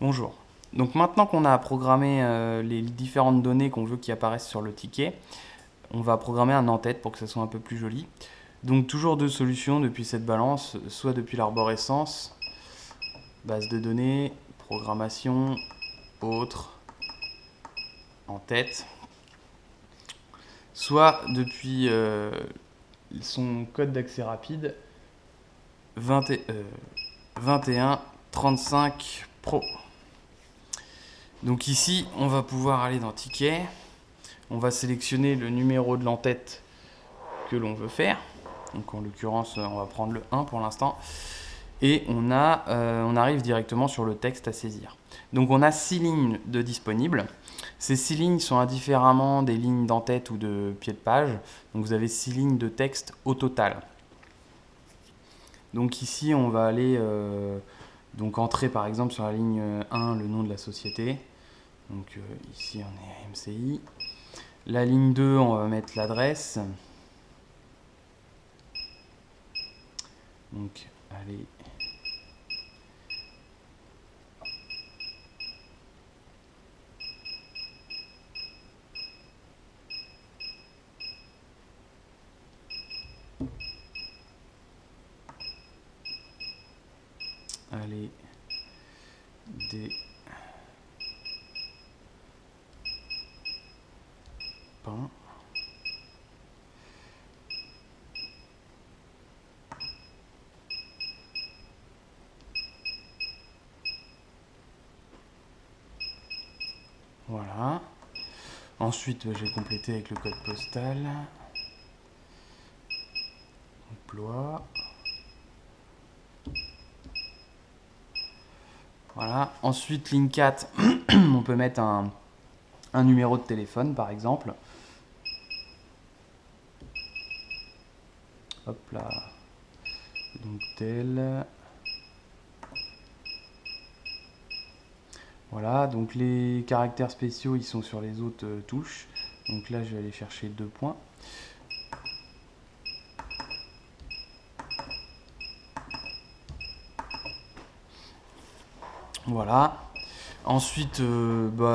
Bonjour. Donc maintenant qu'on a programmé les différentes données qu'on veut qui apparaissent sur le ticket, on va programmer un en-tête pour que ça soit un peu plus joli. Donc toujours deux solutions depuis cette balance, soit depuis l'arborescence, base de données, programmation, autre, en-tête, soit depuis son code d'accès rapide 2135 Pro. Donc ici, on va pouvoir aller dans Ticket, on va sélectionner le numéro de l'en-tête que l'on veut faire. Donc en l'occurrence, on va prendre le 1 pour l'instant. Et on arrive directement sur le texte à saisir. Donc on a 6 lignes de disponibles. Ces 6 lignes sont indifféremment des lignes d'en-tête ou de pied de page. Donc vous avez 6 lignes de texte au total. Donc ici, on va aller entrer par exemple sur la ligne 1 le nom de la société. Donc ici, on est MCI. La ligne 2, on va mettre l'adresse. Donc, allez. Allez. Des pains. Voilà. Ensuite, je vais compléter avec le code postal. Emploi. Voilà. Ensuite, ligne 4, on peut mettre un numéro de téléphone, par exemple. Hop là. Donc, tel. Voilà, donc les caractères spéciaux, ils sont sur les autres touches. Donc là, je vais aller chercher 2 points. Voilà. Ensuite,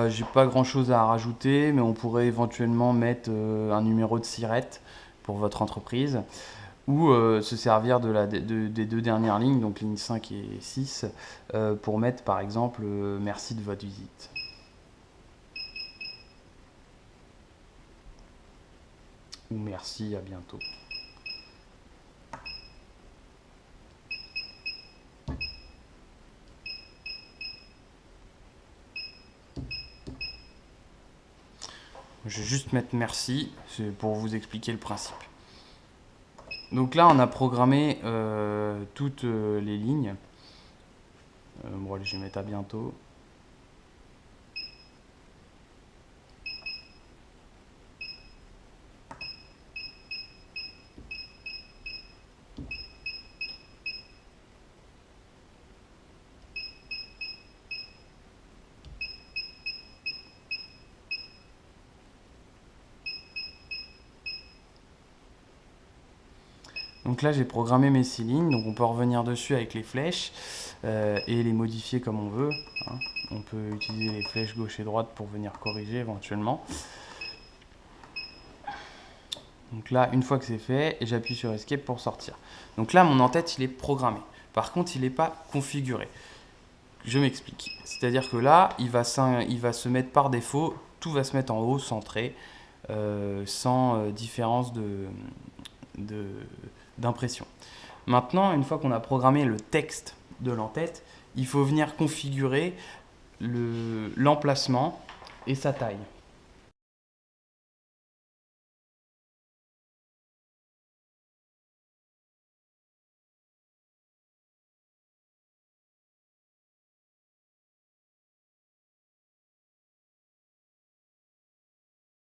j'ai pas grand chose à rajouter, mais on pourrait éventuellement mettre un numéro de SIRET pour votre entreprise ou se servir des 2 dernières lignes, donc lignes 5 et 6, pour mettre par exemple merci de votre visite. Ou merci, à bientôt. Je vais juste mettre merci, c'est pour vous expliquer le principe. Donc là, on a programmé toutes les lignes. Bon, allez, je vais mettre à bientôt. Donc là, j'ai programmé mes 6 lignes, donc on peut revenir dessus avec les flèches et les modifier comme on veut. Hein. On peut utiliser les flèches gauche et droite pour venir corriger éventuellement. Donc là, une fois que c'est fait, j'appuie sur Escape pour sortir. Donc là, mon en-tête, il est programmé. Par contre, il n'est pas configuré. Je m'explique. C'est-à-dire que là, il va se mettre par défaut, tout va se mettre en haut, centré, sans différence d'impression. Maintenant, une fois qu'on a programmé le texte de l'en-tête, il faut venir configurer l'emplacement et sa taille.